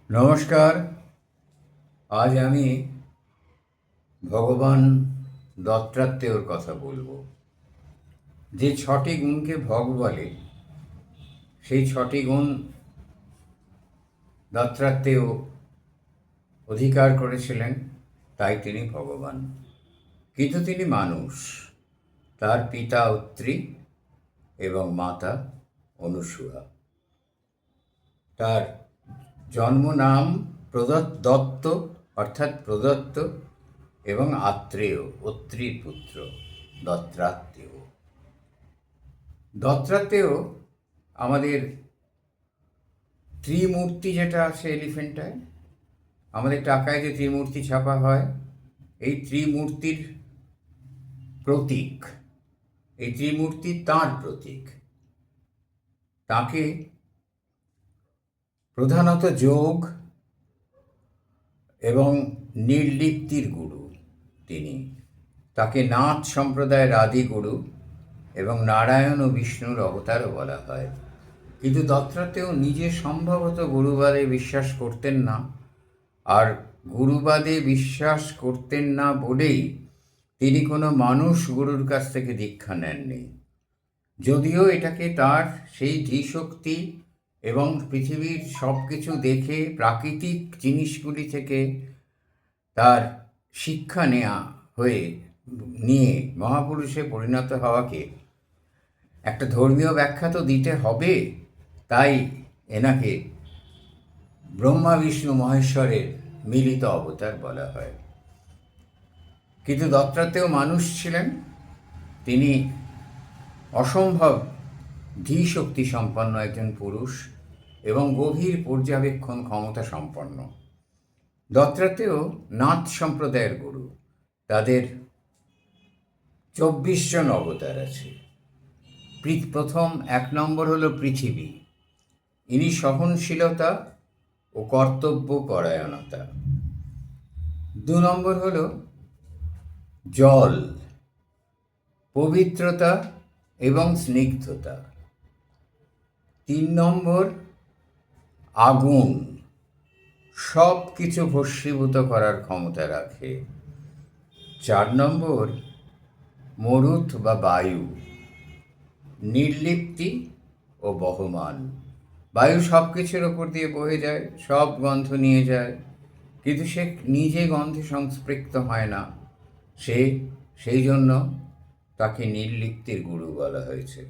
নমস্কার। আজ আমি ভগবান দত্তাত্রেয়র কথা বলবো। যে ছটি গুণকে ভগ বলে, সেই ছটি গুণ দত্তাত্রেয় অধিকার করেছিলেন, তাই তিনি ভগবান। কিন্তু তিনি মানুষ। তার পিতা অত্রি এবং মাতা অনুসূয়া। তার জন্ম নাম দত্ত, অর্থাৎ প্রদত্ত, এবং আত্রেয়, অত্রির পুত্র, দত্তাত্রেয়। দত্তাত্রেয় আমাদের ত্রিমূর্তি যেটা আছে এলিফেন্টায়, আমাদের টাকায় যে ত্রিমূর্তি ছাপা হয়, এই ত্রিমূর্তির প্রতীক। এই ত্রিমূর্তি তাঁর প্রতীক। তাকে প্রধানত যোগ এবং নির্লিপ্তির গুরু তিনি। তাকে নাথ সম্প্রদায়ের আদি গুরু এবং নারায়ণ ও বিষ্ণুর অবতারও বলা হয়। কিন্তু দত্তাত্রেয় নিজে সম্ভবত গুরুবাদে বিশ্বাস করতেন না, আর গুরুবাদে বিশ্বাস করতেন না বলেই তিনি কোনো মানুষ গুরুর কাছ থেকে দীক্ষা নেননি। যদিও এটাকে তার সেই ধীশক্তি এবং পৃথিবীর সব কিছু দেখে প্রাকৃতিক জিনিসগুলি থেকে তার শিক্ষা নিয়ে মহাপুরুষে পরিণত হওয়াকে একটা ধর্মীয় ব্যাখ্যা তো দিতে হবে, তাই এনাকে ব্রহ্মা বিষ্ণু মহেশ্বরের মিলিত অবতার বলা হয়। কিন্তু দত্তাত্রেয় মানুষ ছিলেন। তিনি অসম্ভব ধীশক্তি সম্পন্ন একজন পুরুষ এবং গভীর পর্যবেক্ষণ ক্ষমতা সম্পন্ন। দত্তাত্রেয় নাথ সম্প্রদায়ের গুরু। তাদের 24 জন অবতার আছে। প্রথম 1 নম্বর হলো পৃথিবী। ইনি সহনশীলতা ও কর্তব্য পরায়ণতা। 2 নম্বর হলো জল, পবিত্রতা এবং স্নিগ্ধতা। 3 নম্বর আগুন, সব কিছু ভস্মীভূত করার ক্ষমতা রাখে। 4 নম্বর মরুত বা বায়ু, নির্লিপ্তি ও বহমান। বায়ু সব কিছুর ওপর দিয়ে বয়ে যায়, সব গন্ধ নিয়ে যায়, কিন্তু সে নিজে গন্ধে সংস্পৃক্ত হয় না। সেই জন্য তাকে নির্লিপ্তির গুরু বলা হয়েছে।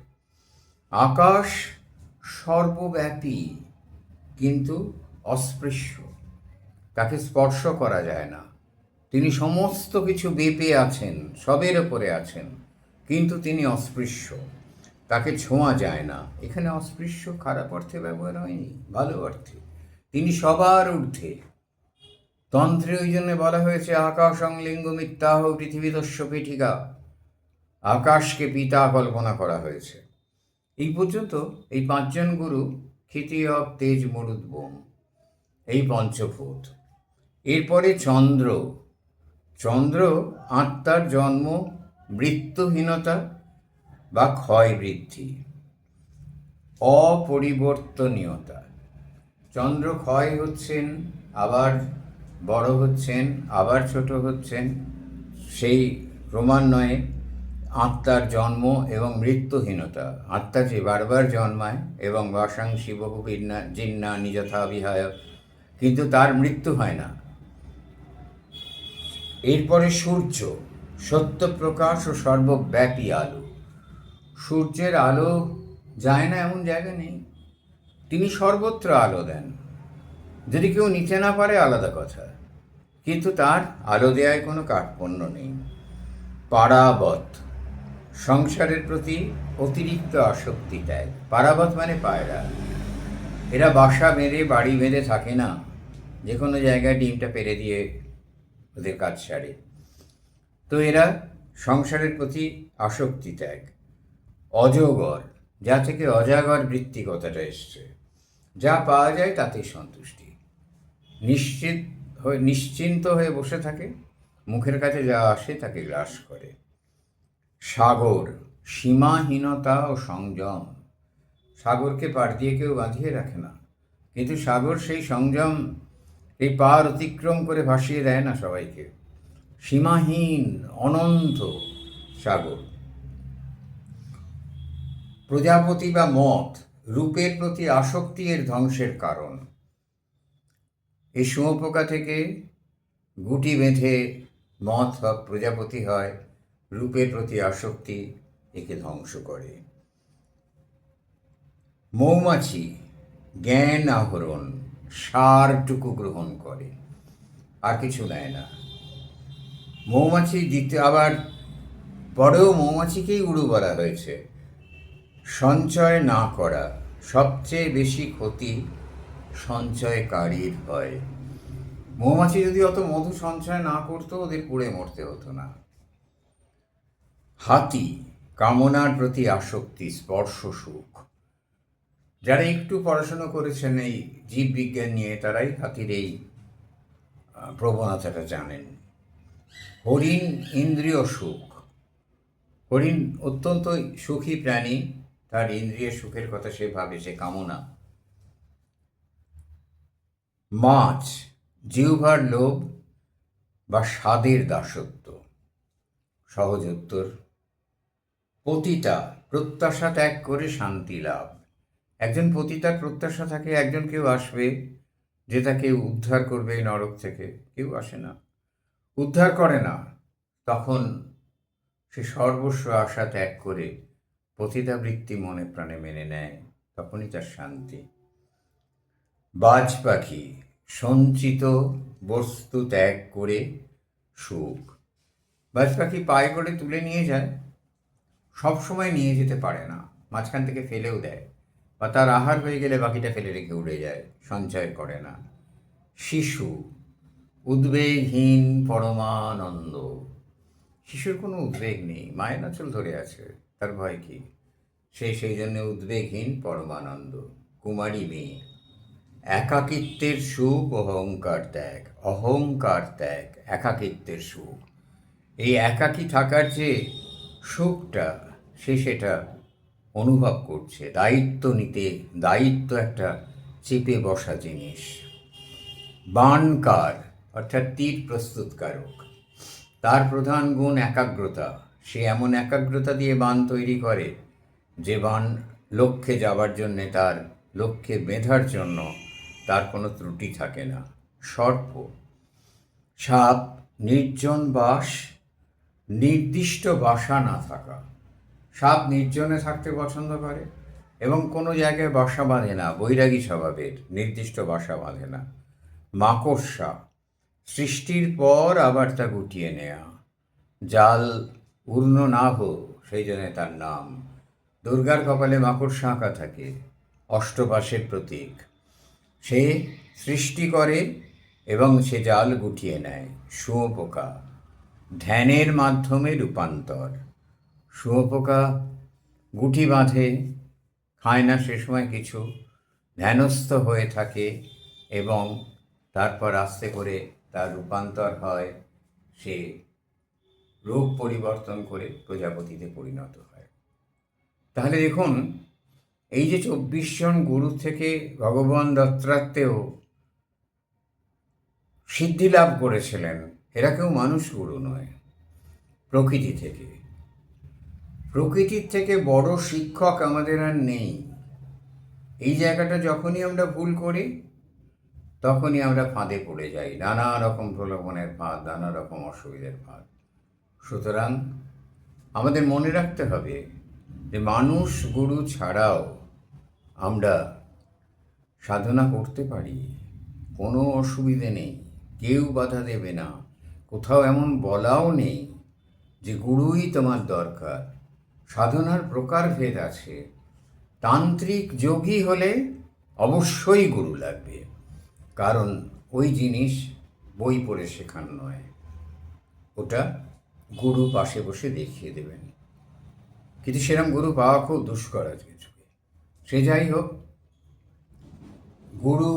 আকাশ সর্বব্যাপী কিন্তু অস্পৃশ্য, তাকে স্পর্শ করা যায় না। তিনি সমস্ত কিছু বেপে আছেন, সবের ওপরে আছেন, কিন্তু তিনি অস্পৃশ্য, তাকে ছোঁয়া যায় না। এখানে অস্পৃশ্য খারাপ অর্থে ব্যবহার হয়নি, ভালো অর্থে। তিনি সবার ঊর্ধ্বে। তন্ত্রে ওই জন্য বলা হয়েছে আকাশং লিঙ্গ মিত্যাহ পৃথিবীদস্য পীঠিকা। আকাশকে পিতা কল্পনা করা হয়েছে। এই পর্যন্ত এই 5 জন গুরু ক্ষিতীয় তেজ মরুদ বোম, এই পঞ্চভূত। এরপরে চন্দ্র। চন্দ্র আত্মার জন্ম, মৃত্যুহীনতা বা ক্ষয় বৃদ্ধি, অপরিবর্তনীয়তা। চন্দ্র ক্ষয় হচ্ছেন, আবার বড় হচ্ছেন, আবার ছোট হচ্ছেন, সেই ক্রমান্বয়ে আত্মার জন্ম এবং মৃত্যুহীনতা। আত্মা যে বারবার জন্মায় এবং বাসাংসি বহু জিন্নানি যথা বিহায়, কিন্তু তার মৃত্যু হয় না। এরপরে সূর্য, সত্যপ্রকাশ ও সর্বব্যাপী আলো। সূর্যের আলো যায় না এমন জায়গা নেই, তিনি সর্বত্র আলো দেন। যদি কেউ নিতে না পারে আলাদা কথা, কিন্তু তার আলো দেওয়ায় কোনো কার্পণ্য নেই। পারাবত, সংসারের প্রতি অতিরিক্ত আসক্তি ত্যাগ। পারাবত মানে পায়রা। এরা বাসা বেঁধে, বাড়ি বেঁধে থাকে না, যে কোনো জায়গায় ডিমটা পেরে দিয়ে ওদের কাজ সারে। তো এরা সংসারের প্রতি আসক্তি ত্যাগ। অজগর, যা থেকে অজাগর বৃত্তি কথাটা এসছে, যা পাওয়া যায় তাতেই সন্তুষ্টি। নিশ্চিন্ত হয়ে বসে থাকে, মুখের কাছে যা আসে তাকে গ্রাস করে। সাগর, সীমাহীনতা ও সংযম। সাগরকে পাড় দিয়ে কেউ বাঁধিয়ে রাখে না, কিন্তু সাগর সেই সংযম এই পার অতিক্রম করে ভাসিয়ে দেয় না সবাইকে। সীমাহীন অনন্ত সাগর। প্রজাপতি বা মথ রূপের প্রতি আসক্তি এর ধ্বংসের কারণ। এই শুঁয়োপোকা থেকে গুটি বেঁধে মথ বা প্রজাপতি হয়, রূপের প্রতি আসক্তি একে ধ্বংস করে। মৌমাছি জ্ঞান আহরণ, সারটুকু গ্রহণ করে, আর কিছু নেয় না। মৌমাছি দিতে আবার পরেও মৌমাছিকেই উড়ু বলা হয়েছে। সঞ্চয় না করা, সবচেয়ে বেশি ক্ষতি সঞ্চয়কারীর হয়। মৌমাছি যদি অত মধু সঞ্চয় না করতো, ওদের পুড়ে মরতে হতো না। হাতি কামনার প্রতি আসক্তি, স্পর্শ সুখ। যারা একটু পড়াশুনো করেছেন এই জীববিজ্ঞান নিয়ে, তারাই হাতির এই প্রবণতাটা জানেন। হরিণ ইন্দ্রিয় সুখ। হরিণ অত্যন্ত সুখী প্রাণী, তার ইন্দ্রিয় সুখের কথা সে ভাবে, সে কামনা। মাছ জিহ্বার লোভ বা স্বাদের দাসত্ব। সহজ উত্তর। পতিতা প্রত্যাশা ত্যাগ করে শান্তি লাভ। একজন পতিতার প্রত্যাশা থাকে একজন কেউ আসবে যে তাকে উদ্ধার করবে এই নরক থেকে। কেউ আসে না, উদ্ধার করে না। তখন সে সর্বস্ব আশা ত্যাগ করে পতিতাবৃত্তি মনে প্রাণে মেনে নেয়, তখনই তার শান্তি। বাজ পাখি সঞ্চিত বস্তু ত্যাগ করে সুখ। বাজ পাখি পায়ে করে তুলে নিয়ে যায়, সব সময় নিয়ে যেতে পারে না, মাঝখান থেকে ফেলেও দেয়, বা তার আহার হয়ে গেলে বাকিটা ফেলে রেখে উড়ে যায়, সঞ্চয় করে না। শিশু উদ্বেগহীন পরমানন্দ। শিশুর কোনো উদ্বেগ নেই, মায়ের আঁচল ধরে আছে, তার ভয় কি? সেই জন্য উদ্বেগহীন পরমানন্দ। কুমারী মেয়ে একাকিত্বের সুখ, অহংকার ত্যাগ। অহংকার ত্যাগ, একাকিত্বের সুখ। এই একাকী থাকার যে সুখটা, সেটা অনুভব করছে। দায়িত্ব নিতে, দায়িত্ব একটা চেপে বসা জিনিস। বাণকার অর্থাৎ তীর প্রস্তুতকারক, তার প্রধান গুণ একাগ্রতা। সে এমন একাগ্রতা দিয়ে বাণ তৈরি করে যে বাণ লক্ষ্যে যাবার জন্যে, তার লক্ষ্যে বেঁধার জন্য তার কোনো ত্রুটি থাকে না। সর্প সাপ নির্জন বাস, নির্দিষ্ট বাসা না থাকা। সাপ নির্জনে থাকতে পছন্দ করে এবং কোনো জায়গায় বাসা বাঁধে না, বৈরাগী স্বভাবের, নির্দিষ্ট বাসা বাঁধে না। মাকড়সা সৃষ্টির পর আবার তা গুটিয়ে নেয়া। জাল উর্ণ না হোক, সেই জন্য তার নাম। দুর্গার কপালে মাকড়সা আঁকা থাকে, অষ্টপাশের প্রতীক। সে সৃষ্টি করে এবং সে জাল গুটিয়ে নেয়। শুঁয়োপোকা ধ্যানের মাধ্যমে রূপান্তর। শুঁয়োপোকা গুটি বাঁধে, খায় না সে সময় কিছু, ধ্যানস্থ হয়ে থাকে এবং তারপর আস্তে করে তার রূপান্তর হয়, সে রূপ পরিবর্তন করে প্রজাপতিতে পরিণত হয়। তাহলে দেখুন, এই যে 24 জন গুরু থেকে ভগবান দত্তাত্রেয় সিদ্ধি লাভ করেছিলেন, এরা কেউ মানুষ গুরু নয়, প্রকৃতি থেকে। প্রকৃতির থেকে বড় শিক্ষক আমাদের আর নেই। এই জায়গাটা যখনই আমরা ভুল করি, তখনই আমরা ফাঁদে পড়ে যাই, নানা রকম প্রলোভনের ফাঁদ, নানা রকম অসুবিধার ফাঁদ। সুতরাং আমাদের মনে রাখতে হবে যে মানুষ গুরু ছাড়াও আমরা সাধনা করতে পারি, কোনো অসুবিধে নেই, কেউ বাধা দেবে না। কোথাও এমন বলাও নেই যে গুরুই তোমার দরকার। সাধনার প্রকারভেদ আছে। তান্ত্রিক যোগী হলে অবশ্যই গুরু লাগবে, কারণ ওই জিনিস বই পড়ে শেখানো নয়, ওটা গুরু পাশে বসে দেখিয়ে দেবেন। কিন্তু সেরকম গুরু পাওয়া খুব দুষ্কর আজকের যুগে। সে যাই হোক, গুরু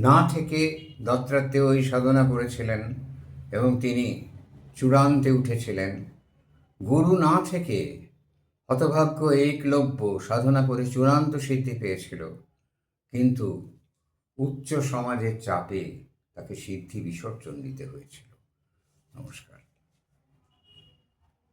না থেকে দত্তাত্রেয় ওই সাধনা করেছিলেন এবং তিনি চূড়ান্তে উঠেছিলেন। গুরু না থেকে হতভাগ্য একলব্য সাধনা করে চূড়ান্ত সিদ্ধি পেয়েছিল, কিন্তু উচ্চ সমাজের চাপে তাকে সিদ্ধি বিসর্জন দিতে হয়েছিল। নমস্কার।